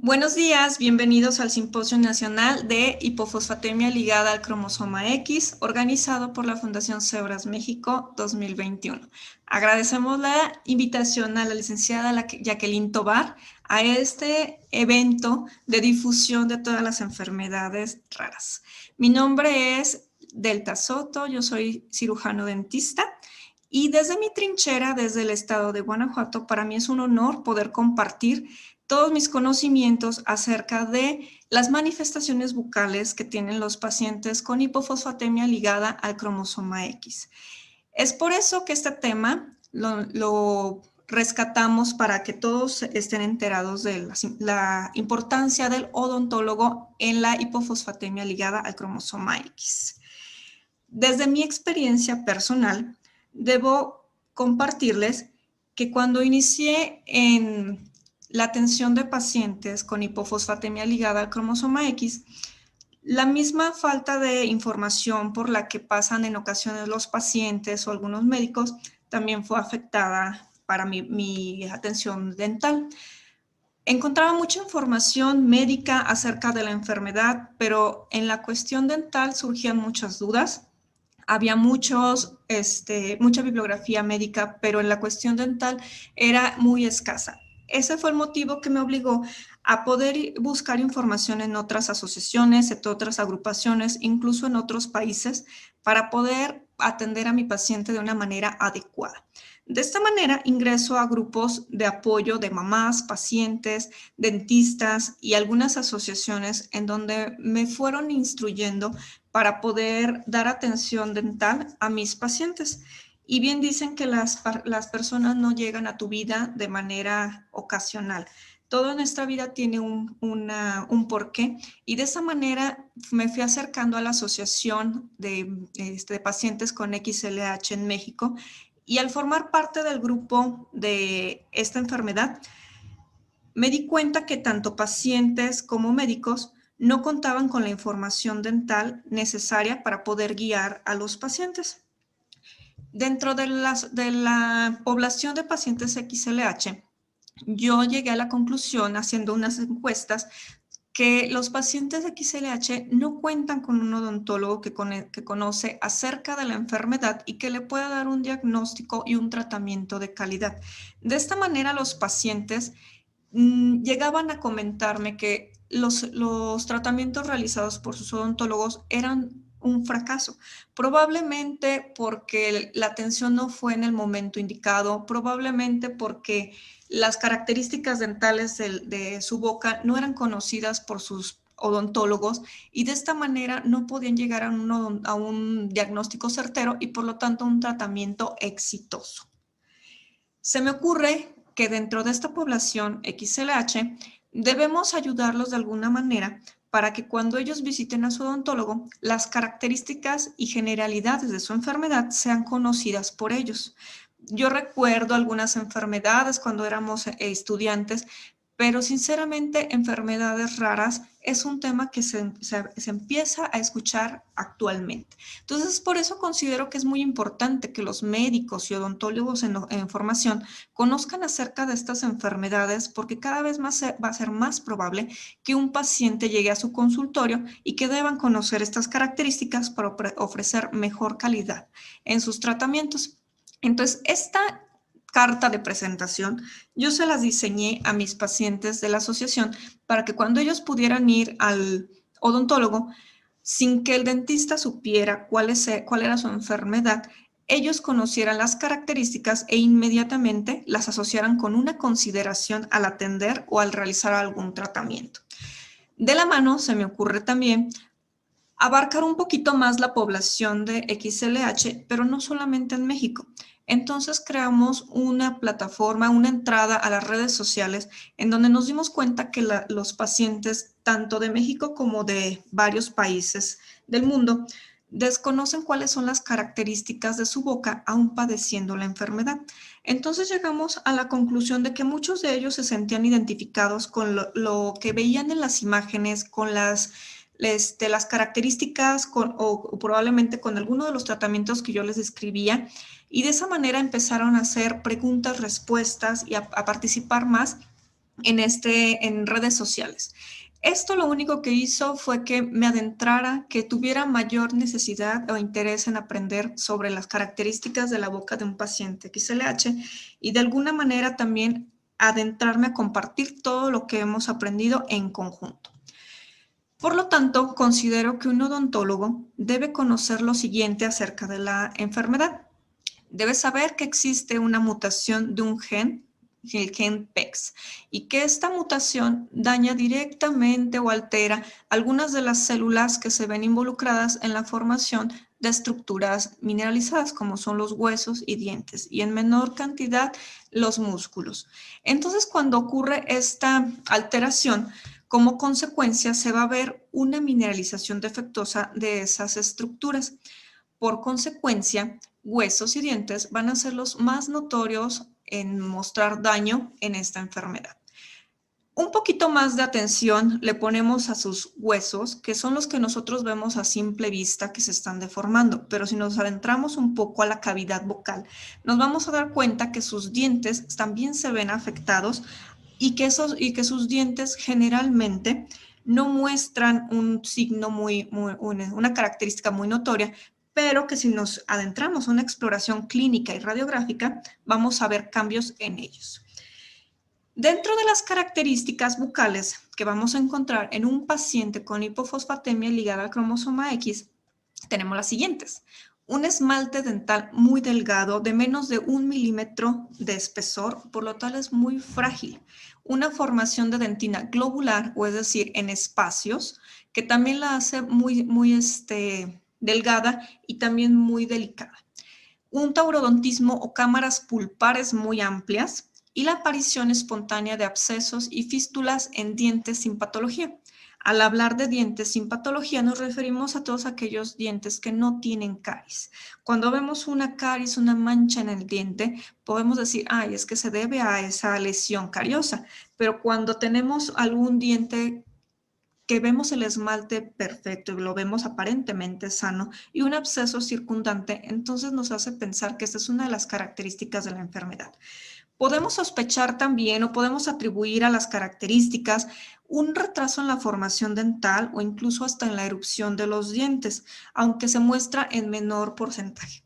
Buenos días, bienvenidos al Simposio Nacional de Hipofosfatemia ligada al cromosoma X, organizado por la Fundación Cebras México 2021. Agradecemos la invitación a la licenciada Jacqueline Tovar a este evento de difusión de todas las enfermedades raras. Mi nombre es Delta Soto, yo soy cirujano dentista. Y desde mi trinchera, desde el estado de Guanajuato, para mí es un honor poder compartir todos mis conocimientos acerca de las manifestaciones bucales que tienen los pacientes con hipofosfatemia ligada al cromosoma X. Es por eso que este tema lo rescatamos para que todos estén enterados de la importancia del odontólogo en la hipofosfatemia ligada al cromosoma X. Desde mi experiencia personal, debo compartirles que cuando inicié en la atención de pacientes con hipofosfatemia ligada al cromosoma X, la misma falta de información por la que pasan en ocasiones los pacientes o algunos médicos también fue afectada para mi atención dental. Encontraba mucha información médica acerca de la enfermedad, pero en la cuestión dental surgían muchas dudas. Había mucha bibliografía médica, pero en la cuestión dental era muy escasa. Ese fue el motivo que me obligó a poder buscar información en otras asociaciones, en otras agrupaciones, incluso en otros países, para poder atender a mi paciente de una manera adecuada. De esta manera ingreso a grupos de apoyo de mamás, pacientes, dentistas y algunas asociaciones en donde me fueron instruyendo para poder dar atención dental a mis pacientes. Y bien dicen que las personas no llegan a tu vida de manera ocasional. Todo en esta vida tiene un porqué, y de esa manera me fui acercando a la Asociación de Pacientes con XLH en México, y al formar parte del grupo de esta enfermedad, me di cuenta que tanto pacientes como médicos no contaban con la información dental necesaria para poder guiar a los pacientes. Dentro de la población de pacientes XLH, yo llegué a la conclusión, haciendo unas encuestas, que los pacientes de XLH no cuentan con un odontólogo que conoce acerca de la enfermedad y que le pueda dar un diagnóstico y un tratamiento de calidad. De esta manera, los pacientes llegaban a comentarme que los tratamientos realizados por sus odontólogos eran un fracaso, probablemente porque la atención no fue en el momento indicado, probablemente porque las características dentales de su boca no eran conocidas por sus odontólogos, y de esta manera no podían llegar a un diagnóstico certero y por lo tanto un tratamiento exitoso. Se me ocurre que dentro de esta población XLH debemos ayudarlos de alguna manera para que cuando ellos visiten a su odontólogo, las características y generalidades de su enfermedad sean conocidas por ellos. Yo recuerdo algunas enfermedades cuando éramos estudiantes, pero sinceramente enfermedades raras es un tema que se empieza a escuchar actualmente. Entonces, por eso considero que es muy importante que los médicos y odontólogos en formación conozcan acerca de estas enfermedades, porque cada vez más va a ser más probable que un paciente llegue a su consultorio y que deban conocer estas características para ofrecer mejor calidad en sus tratamientos. Entonces, esta carta de presentación yo se las diseñé a mis pacientes de la asociación para que cuando ellos pudieran ir al odontólogo, sin que el dentista supiera cuál era su enfermedad, ellos conocieran las características e inmediatamente las asociaran con una consideración al atender o al realizar algún tratamiento. De la mano se me ocurre también abarcar un poquito más la población de XLH, pero no solamente en México. Entonces creamos una plataforma, una entrada a las redes sociales, en donde nos dimos cuenta que los pacientes, tanto de México como de varios países del mundo, desconocen cuáles son las características de su boca, aún padeciendo la enfermedad. Entonces llegamos a la conclusión de que muchos de ellos se sentían identificados con lo que veían en las imágenes, con las características o probablemente con alguno de los tratamientos que yo les describía, y de esa manera empezaron a hacer preguntas, respuestas y a participar más en redes sociales. Esto lo único que hizo fue que me adentrara, que tuviera mayor necesidad o interés en aprender sobre las características de la boca de un paciente XLH y de alguna manera también adentrarme a compartir todo lo que hemos aprendido en conjunto. Por lo tanto, considero que un odontólogo debe conocer lo siguiente acerca de la enfermedad. Debe saber que existe una mutación de un gen, el gen PEX, y que esta mutación daña directamente o altera algunas de las células que se ven involucradas en la formación de estructuras mineralizadas, como son los huesos y dientes, y en menor cantidad los músculos. Entonces, cuando ocurre esta alteración, como consecuencia se va a ver una mineralización defectuosa de esas estructuras. Por consecuencia, huesos y dientes van a ser los más notorios en mostrar daño en esta enfermedad. Un poquito más de atención le ponemos a sus huesos, que son los que nosotros vemos a simple vista que se están deformando, pero si nos adentramos un poco a la cavidad bucal, nos vamos a dar cuenta que sus dientes también se ven afectados y que sus dientes generalmente no muestran un signo una característica muy notoria, pero que si nos adentramos a una exploración clínica y radiográfica, vamos a ver cambios en ellos. Dentro de las características bucales que vamos a encontrar en un paciente con hipofosfatemia ligada al cromosoma X, tenemos las siguientes. Un esmalte dental muy delgado, de menos de 1 milímetro de espesor, por lo tal es muy frágil. Una formación de dentina globular, o es decir, en espacios, que también la hace muy delgada y también muy delicada. Un taurodontismo o cámaras pulpares muy amplias y la aparición espontánea de abscesos y fístulas en dientes sin patología. Al hablar de dientes sin patología nos referimos a todos aquellos dientes que no tienen caries. Cuando vemos una caries, una mancha en el diente, podemos decir, ay, es que se debe a esa lesión cariosa. Pero cuando tenemos algún diente que vemos el esmalte perfecto y lo vemos aparentemente sano y un absceso circundante, entonces nos hace pensar que esta es una de las características de la enfermedad. Podemos sospechar también o podemos atribuir a las características un retraso en la formación dental o incluso hasta en la erupción de los dientes, aunque se muestra en menor porcentaje.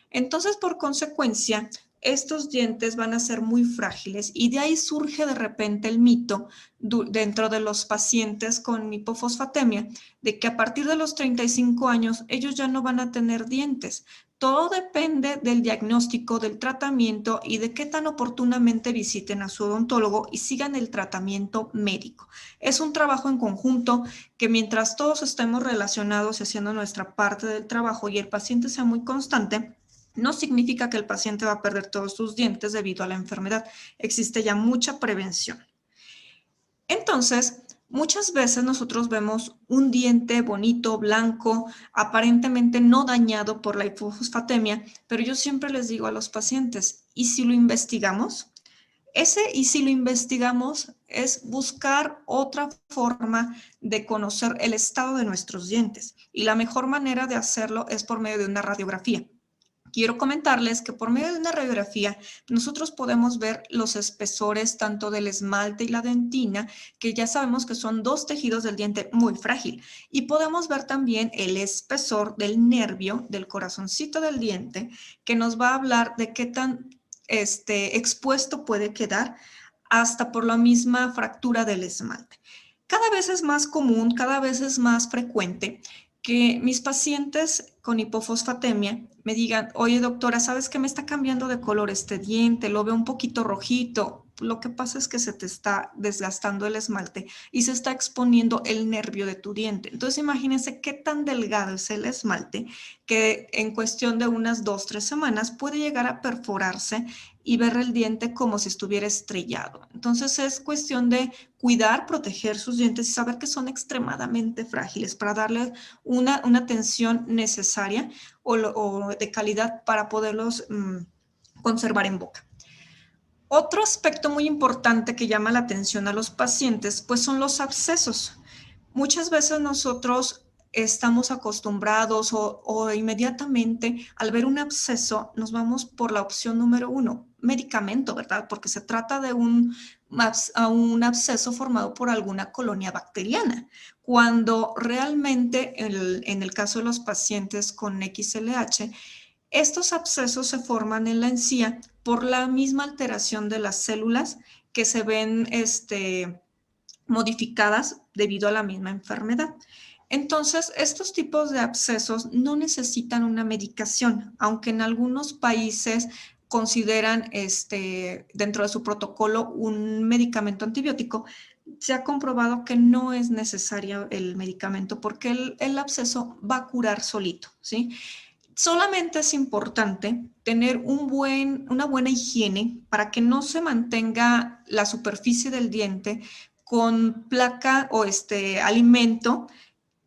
Entonces, por consecuencia, estos dientes van a ser muy frágiles y de ahí surge de repente el mito dentro de los pacientes con hipofosfatemia de que a partir de los 35 años ellos ya no van a tener dientes. Todo depende del diagnóstico, del tratamiento y de qué tan oportunamente visiten a su odontólogo y sigan el tratamiento médico. Es un trabajo en conjunto que mientras todos estemos relacionados y haciendo nuestra parte del trabajo y el paciente sea muy constante, no significa que el paciente va a perder todos sus dientes debido a la enfermedad. Existe ya mucha prevención. Entonces, muchas veces nosotros vemos un diente bonito, blanco, aparentemente no dañado por la hipofosfatemia, pero yo siempre les digo a los pacientes, ¿y si lo investigamos? Y si lo investigamos es buscar otra forma de conocer el estado de nuestros dientes. Y la mejor manera de hacerlo es por medio de una radiografía. Quiero comentarles que por medio de una radiografía nosotros podemos ver los espesores tanto del esmalte y la dentina, que ya sabemos que son dos tejidos del diente muy frágil. Y podemos ver también el espesor del nervio, del corazoncito del diente, que nos va a hablar de qué tan expuesto puede quedar hasta por la misma fractura del esmalte. Cada vez es más común, cada vez es más frecuente que mis pacientes con hipofosfatemia me digan, oye doctora, ¿sabes qué me está cambiando de color este diente? Lo veo un poquito rojito. Lo que pasa es que se te está desgastando el esmalte y se está exponiendo el nervio de tu diente. Entonces imagínense qué tan delgado es el esmalte que en cuestión de unas 2-3 semanas puede llegar a perforarse y ver el diente como si estuviera estrellado. Entonces es cuestión de cuidar, proteger sus dientes y saber que son extremadamente frágiles para darle una atención necesaria o de calidad para poderlos conservar en boca. Otro aspecto muy importante que llama la atención a los pacientes, pues son los abscesos. Muchas veces nosotros estamos acostumbrados o inmediatamente al ver un absceso nos vamos por la opción número uno, medicamento, ¿verdad? Porque se trata de un absceso formado por alguna colonia bacteriana, cuando realmente en el caso de los pacientes con XLH, estos abscesos se forman en la encía por la misma alteración de las células que se ven modificadas debido a la misma enfermedad. Entonces, estos tipos de abscesos no necesitan una medicación, aunque en algunos países consideran dentro de su protocolo un medicamento antibiótico. Se ha comprobado que no es necesario el medicamento porque el absceso va a curar solito, ¿sí? Solamente es importante tener una buena higiene para que no se mantenga la superficie del diente con placa o alimento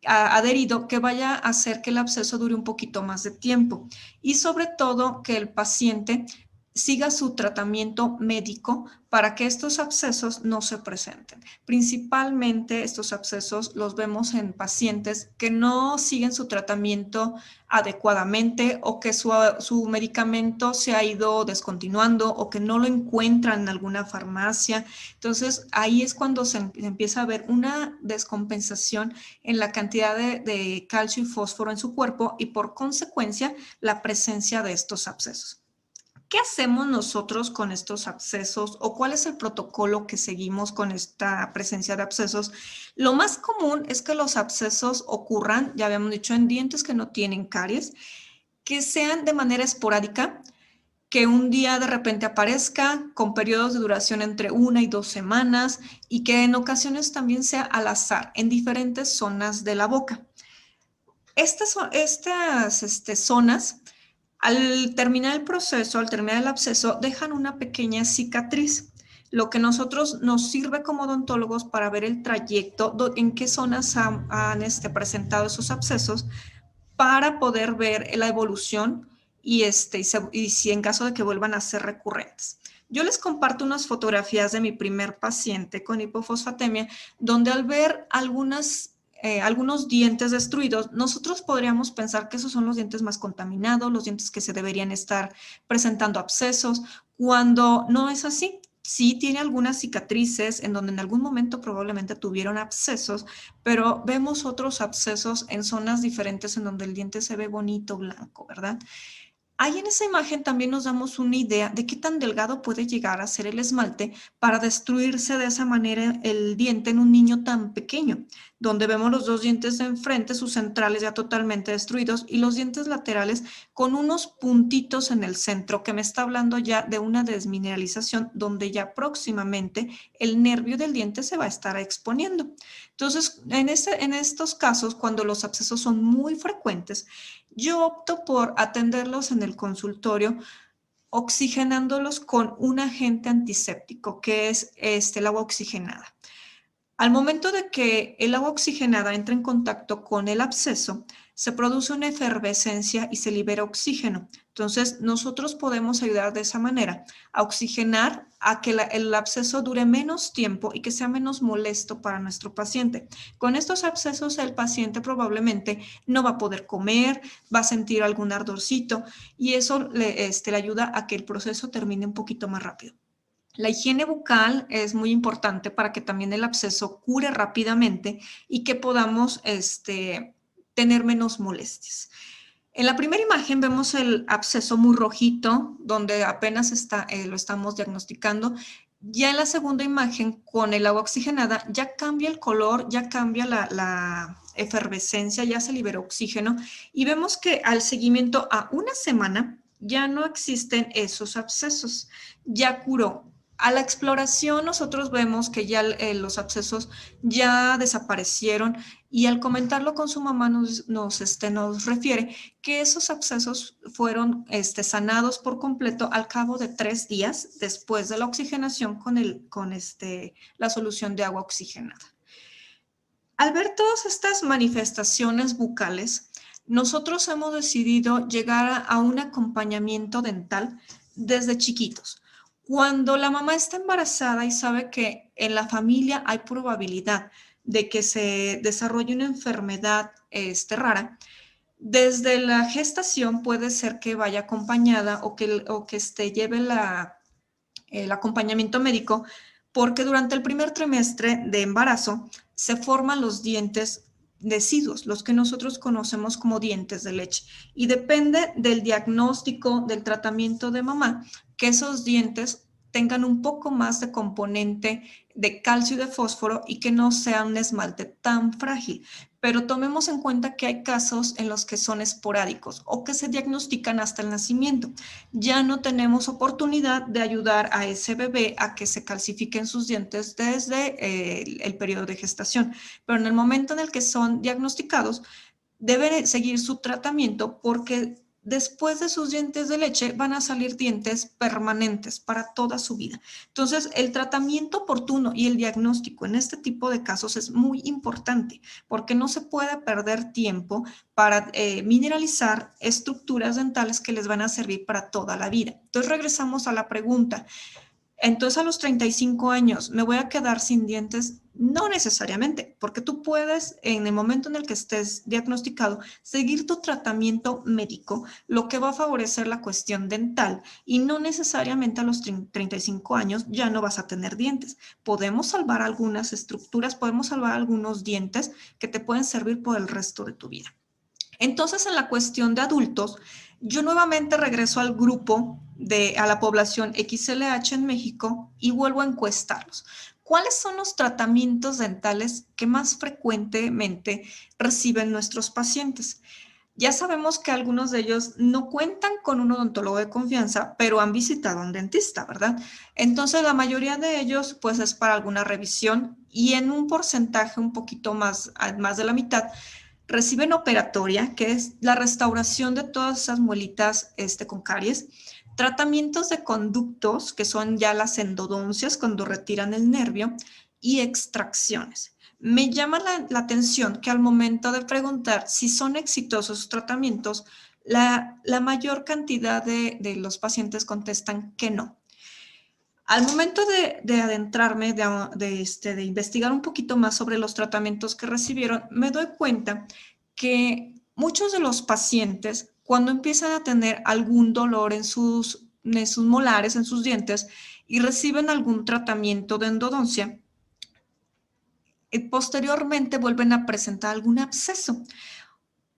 adherido que vaya a hacer que el absceso dure un poquito más de tiempo y sobre todo que el paciente siga su tratamiento médico para que estos abscesos no se presenten. Principalmente estos abscesos los vemos en pacientes que no siguen su tratamiento adecuadamente o que su medicamento se ha ido descontinuando o que no lo encuentran en alguna farmacia. Entonces ahí es cuando se empieza a ver una descompensación en la cantidad de calcio y fósforo en su cuerpo y por consecuencia la presencia de estos abscesos. ¿Qué hacemos nosotros con estos abscesos o cuál es el protocolo que seguimos con esta presencia de abscesos? Lo más común es que los abscesos ocurran, ya habíamos dicho, en dientes que no tienen caries, que sean de manera esporádica, que un día de repente aparezca con periodos de duración entre 1 y 2 semanas y que en ocasiones también sea al azar en diferentes zonas de la boca. Estas zonas, al terminar el proceso, al terminar el absceso, dejan una pequeña cicatriz, lo que nosotros nos sirve como odontólogos para ver el trayecto, en qué zonas han presentado esos abscesos, para poder ver la evolución y si en caso de que vuelvan a ser recurrentes. Yo les comparto unas fotografías de mi primer paciente con hipofosfatemia, donde al ver algunos dientes destruidos, nosotros podríamos pensar que esos son los dientes más contaminados, los dientes que se deberían estar presentando abscesos, cuando no es así. Sí tiene algunas cicatrices en donde en algún momento probablemente tuvieron abscesos, pero vemos otros abscesos en zonas diferentes en donde el diente se ve bonito, blanco, ¿verdad? Ahí en esa imagen también nos damos una idea de qué tan delgado puede llegar a ser el esmalte para destruirse de esa manera el diente en un niño tan pequeño, donde vemos los dos dientes de enfrente, sus centrales ya totalmente destruidos y los dientes laterales con unos puntitos en el centro, que me está hablando ya de una desmineralización donde ya próximamente el nervio del diente se va a estar exponiendo. Entonces, en estos casos, cuando los abscesos son muy frecuentes, yo opto por atenderlos en el consultorio oxigenándolos con un agente antiséptico, que es el agua oxigenada. Al momento de que el agua oxigenada entra en contacto con el absceso, se produce una efervescencia y se libera oxígeno. Entonces, nosotros podemos ayudar de esa manera a oxigenar, a que el absceso dure menos tiempo y que sea menos molesto para nuestro paciente. Con estos abscesos, el paciente probablemente no va a poder comer, va a sentir algún ardorcito y eso le ayuda a que el proceso termine un poquito más rápido. La higiene bucal es muy importante para que también el absceso cure rápidamente y que podamos tener menos molestias. En la primera imagen vemos el absceso muy rojito, donde apenas lo estamos diagnosticando. Ya en la segunda imagen, con el agua oxigenada, ya cambia el color, ya cambia la efervescencia, ya se liberó oxígeno y vemos que al seguimiento a una semana ya no existen esos abscesos, ya curó. A la exploración nosotros vemos que ya los abscesos ya desaparecieron y al comentarlo con su mamá nos refiere que esos abscesos fueron sanados por completo al cabo de 3 días después de la oxigenación con la solución de agua oxigenada. Al ver todas estas manifestaciones bucales, nosotros hemos decidido llegar a un acompañamiento dental desde chiquitos. Cuando la mamá está embarazada y sabe que en la familia hay probabilidad de que se desarrolle una enfermedad rara, desde la gestación puede ser que vaya acompañada o que lleve el acompañamiento médico, porque durante el primer trimestre de embarazo se forman los dientes deciduos, los que nosotros conocemos como dientes de leche. Y depende del diagnóstico, del tratamiento de mamá, que esos dientes tengan un poco más de componente de calcio y de fósforo y que no sea un esmalte tan frágil. Pero tomemos en cuenta que hay casos en los que son esporádicos o que se diagnostican hasta el nacimiento. Ya no tenemos oportunidad de ayudar a ese bebé a que se calcifiquen sus dientes desde el periodo de gestación. Pero en el momento en el que son diagnosticados, debe seguir su tratamiento porque después de sus dientes de leche van a salir dientes permanentes para toda su vida. Entonces, el tratamiento oportuno y el diagnóstico en este tipo de casos es muy importante porque no se puede perder tiempo para mineralizar estructuras dentales que les van a servir para toda la vida. Entonces, regresamos a la pregunta. Entonces, a los 35 años, ¿me voy a quedar sin dientes? No necesariamente, porque tú puedes, en el momento en el que estés diagnosticado, seguir tu tratamiento médico, lo que va a favorecer la cuestión dental y no necesariamente a los 35 años ya no vas a tener dientes. Podemos salvar algunas estructuras, podemos salvar algunos dientes que te pueden servir por el resto de tu vida. Entonces, en la cuestión de adultos, yo nuevamente regreso al grupo a la población XLH en México y vuelvo a encuestarlos. ¿Cuáles son los tratamientos dentales que más frecuentemente reciben nuestros pacientes? Ya sabemos que algunos de ellos no cuentan con un odontólogo de confianza, pero han visitado a un dentista, ¿verdad? Entonces, la mayoría de ellos, pues, es para alguna revisión y en un porcentaje un poquito más de la mitad, reciben operatoria, que es la restauración de todas esas muelitas con caries, tratamientos de conductos, que son ya las endodoncias cuando retiran el nervio, y extracciones. Me llama la atención que al momento de preguntar si son exitosos sus tratamientos, la mayor cantidad de los pacientes contestan que no. Al momento de adentrarme, de investigar un poquito más sobre los tratamientos que recibieron, me doy cuenta que muchos de los pacientes, cuando empiezan a tener algún dolor en sus molares, en sus dientes, y reciben algún tratamiento de endodoncia, posteriormente vuelven a presentar algún absceso.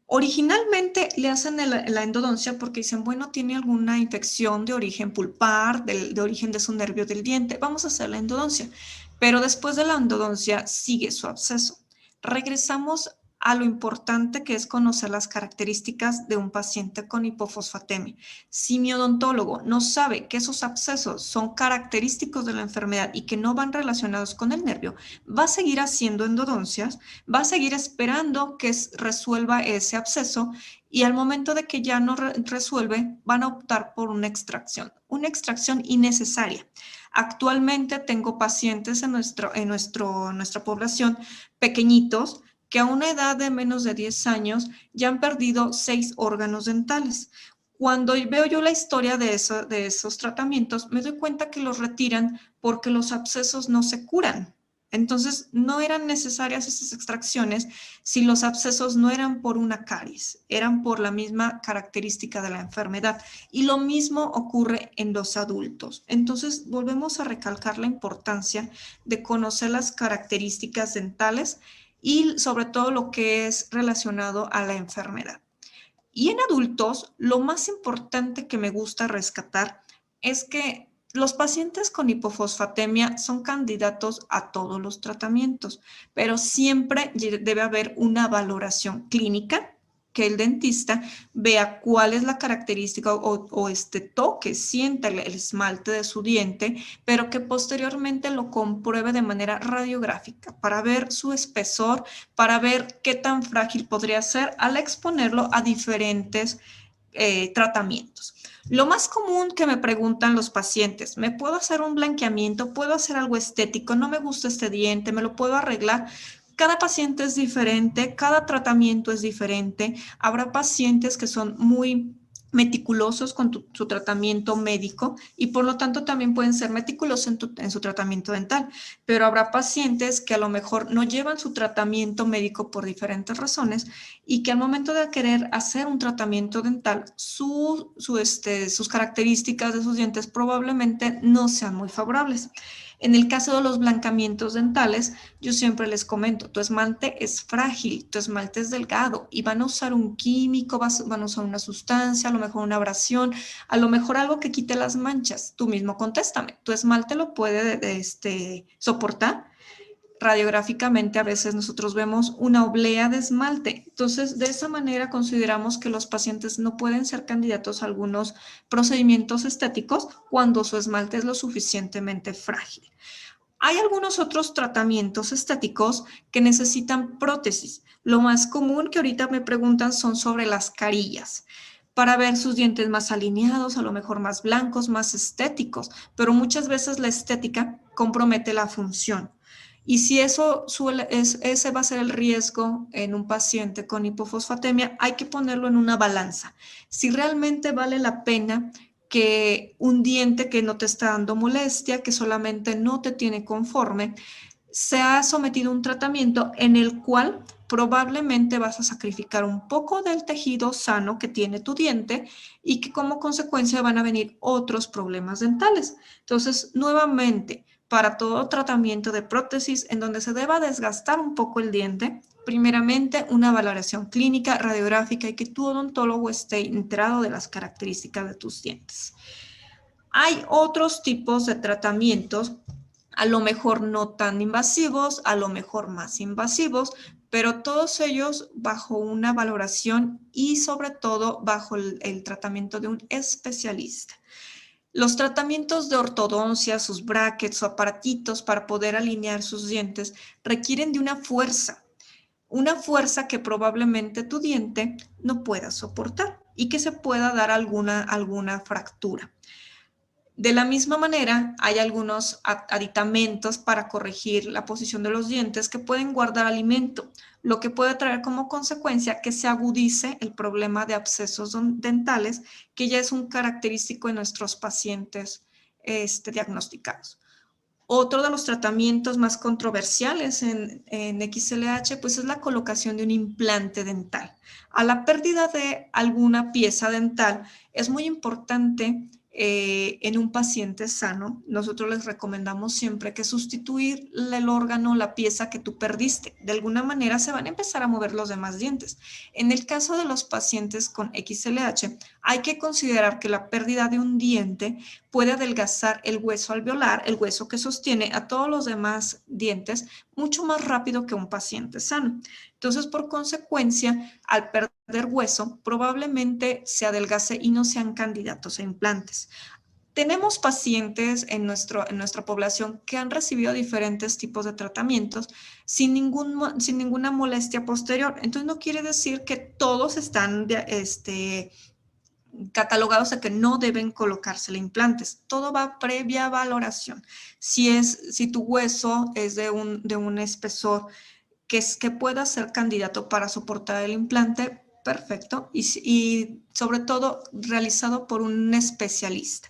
Originalmente le hacen la endodoncia porque dicen, bueno, tiene alguna infección de origen pulpar, de origen de su nervio del diente, vamos a hacer la endodoncia. Pero después de la endodoncia sigue su absceso. Regresamos a lo importante que es conocer las características de un paciente con hipofosfatemia. Si mi odontólogo no sabe que esos abscesos son característicos de la enfermedad y que no van relacionados con el nervio, va a seguir haciendo endodoncias, va a seguir esperando que resuelva ese absceso y al momento de que ya no resuelve, van a optar por una extracción innecesaria. Actualmente tengo pacientes en nuestra población pequeñitos que a una edad de menos de 10 años ya han perdido 6 órganos dentales. Cuando veo yo la historia de esos tratamientos, me doy cuenta que los retiran porque los abscesos no se curan. Entonces, no eran necesarias esas extracciones si los abscesos no eran por una caries, eran por la misma característica de la enfermedad. Y lo mismo ocurre en los adultos. Entonces, volvemos a recalcar la importancia de conocer las características dentales y sobre todo lo que es relacionado a la enfermedad. Y en adultos, lo más importante que me gusta rescatar es que los pacientes con hipofosfatemia son candidatos a todos los tratamientos, pero siempre debe haber una valoración clínica que el dentista vea cuál es la característica o este toque, sienta el esmalte de su diente, pero que posteriormente lo compruebe de manera radiográfica para ver su espesor, para ver qué tan frágil podría ser al exponerlo a diferentes tratamientos. Lo más común que me preguntan los pacientes, ¿me puedo hacer un blanqueamiento? ¿Puedo hacer algo estético? ¿No me gusta este diente? ¿Me lo puedo arreglar? Cada paciente es diferente, cada tratamiento es diferente. Habrá pacientes que son muy meticulosos con su tratamiento médico y por lo tanto también pueden ser meticulosos en su tratamiento dental, pero habrá pacientes que a lo mejor no llevan su tratamiento médico por diferentes razones y que al momento de querer hacer un tratamiento dental, sus características de sus dientes probablemente no sean muy favorables. En el caso de los blancamientos dentales, yo siempre les comento, tu esmalte es frágil, tu esmalte es delgado y van a usar un químico, van a usar una sustancia, a lo mejor una abrasión, a lo mejor algo que quite las manchas. Tú mismo contéstame, ¿tu esmalte lo puede soportar? Radiográficamente a veces nosotros vemos una oblea de esmalte. Entonces, de esa manera consideramos que los pacientes no pueden ser candidatos a algunos procedimientos estéticos cuando su esmalte es lo suficientemente frágil. Hay algunos otros tratamientos estéticos que necesitan prótesis. Lo más común que ahorita me preguntan son sobre las carillas, para ver sus dientes más alineados, a lo mejor más blancos, más estéticos, pero muchas veces la estética compromete la función. Y si ese va a ser el riesgo en un paciente con hipofosfatemia, hay que ponerlo en una balanza. Si realmente vale la pena que un diente que no te está dando molestia, que solamente no te tiene conforme, se ha sometido a un tratamiento en el cual probablemente vas a sacrificar un poco del tejido sano que tiene tu diente y que como consecuencia van a venir otros problemas dentales. Entonces, nuevamente, para todo tratamiento de prótesis en donde se deba desgastar un poco el diente, primeramente una valoración clínica, radiográfica y que tu odontólogo esté enterado de las características de tus dientes. Hay otros tipos de tratamientos, a lo mejor no tan invasivos, a lo mejor más invasivos, pero todos ellos bajo una valoración y sobre todo bajo el tratamiento de un especialista. Los tratamientos de ortodoncia, sus brackets o aparatitos para poder alinear sus dientes requieren de una fuerza que probablemente tu diente no pueda soportar y que se pueda dar alguna fractura. De la misma manera, hay algunos aditamentos para corregir la posición de los dientes que pueden guardar alimento, lo que puede traer como consecuencia que se agudice el problema de abscesos dentales, que ya es un característico de nuestros pacientes diagnosticados. Otro de los tratamientos más controversiales en XLH pues es la colocación de un implante dental. A la pérdida de alguna pieza dental es muy importante en un paciente sano. Nosotros les recomendamos siempre que sustituir el órgano, la pieza que tú perdiste. De alguna manera se van a empezar a mover los demás dientes. En el caso de los pacientes con XLH, hay que considerar que la pérdida de un diente puede adelgazar el hueso alveolar, el hueso que sostiene a todos los demás dientes, mucho más rápido que un paciente sano. Entonces, por consecuencia, al perder hueso, probablemente se adelgace y no sean candidatos a implantes. Tenemos pacientes en nuestra población que han recibido diferentes tipos de tratamientos sin ninguna molestia posterior. Entonces, no quiere decir que todos están catalogados de que no deben colocársele implantes. Todo va previa valoración. Si tu hueso es de un espesor que pueda ser candidato para soportar el implante, perfecto. Y sobre todo realizado por un especialista.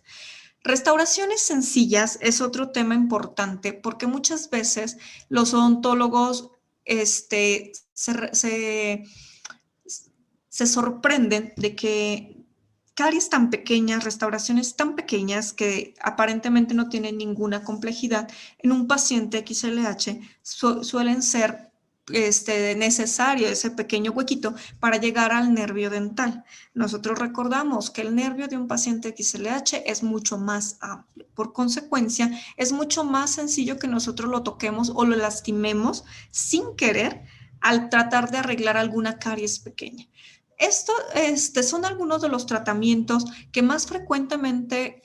Restauraciones sencillas es otro tema importante porque muchas veces los odontólogos se sorprenden de que caries tan pequeñas, restauraciones tan pequeñas que aparentemente no tienen ninguna complejidad, en un paciente XLH suelen ser necesario ese pequeño huequito para llegar al nervio dental. Nosotros recordamos que el nervio de un paciente XLH es mucho más amplio. Por consecuencia, es mucho más sencillo que nosotros lo toquemos o lo lastimemos sin querer al tratar de arreglar alguna caries pequeña. Estos son algunos de los tratamientos que más frecuentemente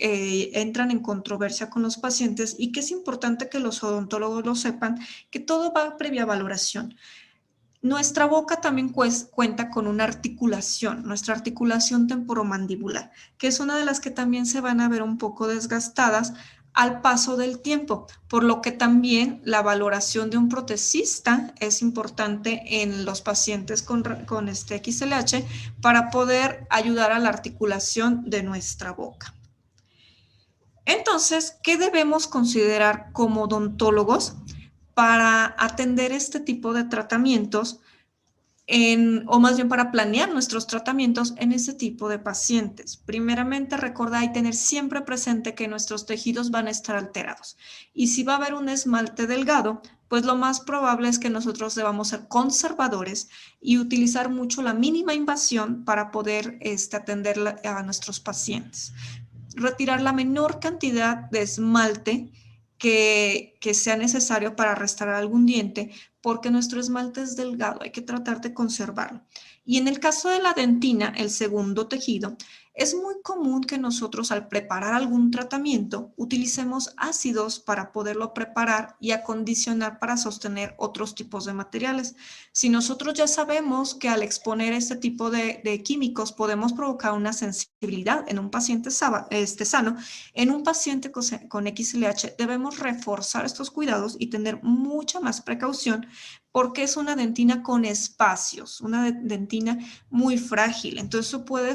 entran en controversia con los pacientes y que es importante que los odontólogos lo sepan, que todo va previa valoración. Nuestra boca también cuenta con una articulación, nuestra articulación temporomandibular, que es una de las que también se van a ver un poco desgastadas al paso del tiempo, por lo que también la valoración de un protesista es importante en los pacientes con este XLH para poder ayudar a la articulación de nuestra boca. Entonces, ¿qué debemos considerar como odontólogos para atender este tipo de tratamientos o más bien para planear nuestros tratamientos en ese tipo de pacientes? Primeramente, recordar y tener siempre presente que nuestros tejidos van a estar alterados. Y si va a haber un esmalte delgado, pues lo más probable es que nosotros debamos ser conservadores y utilizar mucho la mínima invasión para poder atender a nuestros pacientes. Retirar la menor cantidad de esmalte que sea necesario para restaurar algún diente, porque nuestro esmalte es delgado, hay que tratar de conservarlo. Y en el caso de la dentina, el segundo tejido, es muy común que nosotros al preparar algún tratamiento utilicemos ácidos para poderlo preparar y acondicionar para sostener otros tipos de materiales. Si nosotros ya sabemos que al exponer este tipo de químicos podemos provocar una sensibilidad en un paciente sano, en un paciente con XLH debemos reforzar estos cuidados y tener mucha más precaución porque es una dentina con espacios, una dentina muy frágil. Entonces eso puede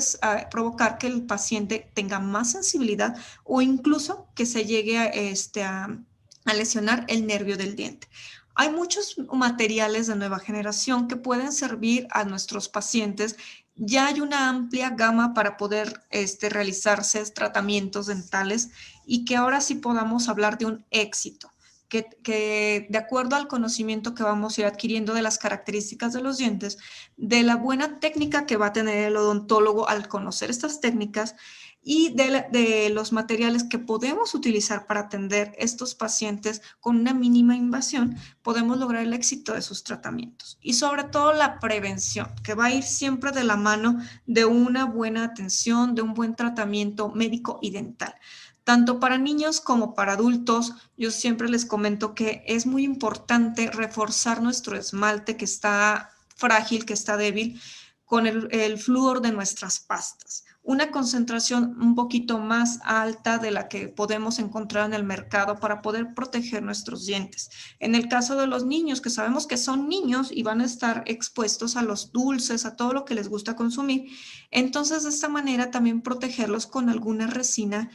provocar que el paciente tenga más sensibilidad o incluso que se llegue a lesionar el nervio del diente. Hay muchos materiales de nueva generación que pueden servir a nuestros pacientes. Ya hay una amplia gama para poder realizarse tratamientos dentales y que ahora sí podamos hablar de un éxito. Que de acuerdo al conocimiento que vamos a ir adquiriendo de las características de los dientes, de la buena técnica que va a tener el odontólogo al conocer estas técnicas y de los materiales que podemos utilizar para atender estos pacientes con una mínima invasión, podemos lograr el éxito de sus tratamientos. Y sobre todo la prevención, que va a ir siempre de la mano de una buena atención, de un buen tratamiento médico y dental. Tanto para niños como para adultos, yo siempre les comento que es muy importante reforzar nuestro esmalte que está frágil, que está débil, con el flúor de nuestras pastas. Una concentración un poquito más alta de la que podemos encontrar en el mercado para poder proteger nuestros dientes. En el caso de los niños, que sabemos que son niños y van a estar expuestos a los dulces, a todo lo que les gusta consumir, entonces de esta manera también protegerlos con alguna resina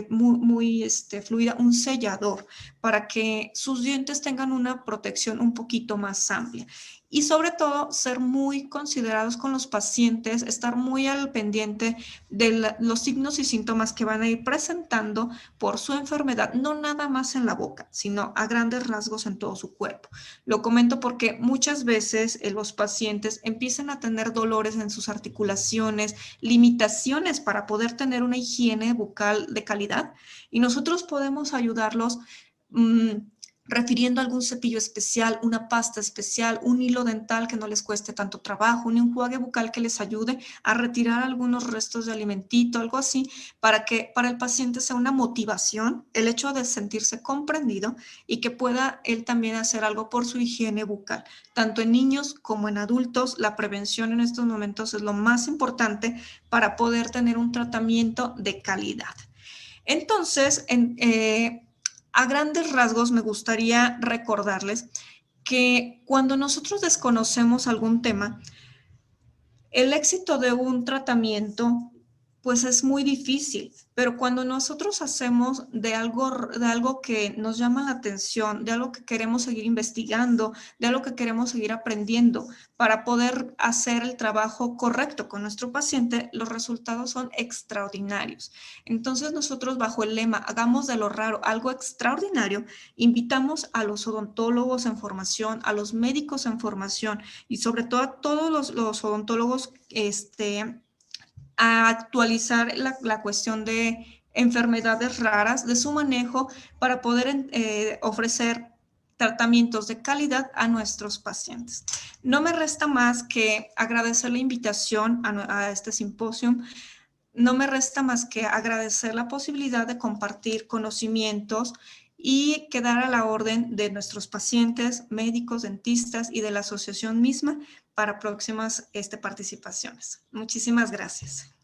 muy fluida, un sellador, para que sus dientes tengan una protección un poquito más amplia. Y sobre todo, ser muy considerados con los pacientes, estar muy al pendiente de los signos y síntomas que van a ir presentando por su enfermedad, no nada más en la boca, sino a grandes rasgos en todo su cuerpo. Lo comento porque muchas veces los pacientes empiezan a tener dolores en sus articulaciones, limitaciones para poder tener una higiene bucal de calidad, y nosotros podemos ayudarlos refiriendo algún cepillo especial, una pasta especial, un hilo dental que no les cueste tanto trabajo, un enjuague bucal que les ayude a retirar algunos restos de alimentito, algo así, para que para el paciente sea una motivación el hecho de sentirse comprendido y que pueda él también hacer algo por su higiene bucal. Tanto en niños como en adultos, la prevención en estos momentos es lo más importante para poder tener un tratamiento de calidad. Entonces, a grandes rasgos me gustaría recordarles que cuando nosotros desconocemos algún tema, el éxito de un tratamiento pues es muy difícil, pero cuando nosotros hacemos de algo que nos llama la atención, de algo que queremos seguir investigando, de algo que queremos seguir aprendiendo para poder hacer el trabajo correcto con nuestro paciente, los resultados son extraordinarios. Entonces nosotros bajo el lema hagamos de lo raro algo extraordinario, invitamos a los odontólogos en formación, a los médicos en formación y sobre todo a todos los odontólogos a actualizar la cuestión de enfermedades raras, de su manejo para poder ofrecer tratamientos de calidad a nuestros pacientes. No me resta más que agradecer la invitación a este simposio. No me resta más que agradecer la posibilidad de compartir conocimientos y quedar a la orden de nuestros pacientes, médicos, dentistas y de la asociación misma para próximas participaciones. Muchísimas gracias.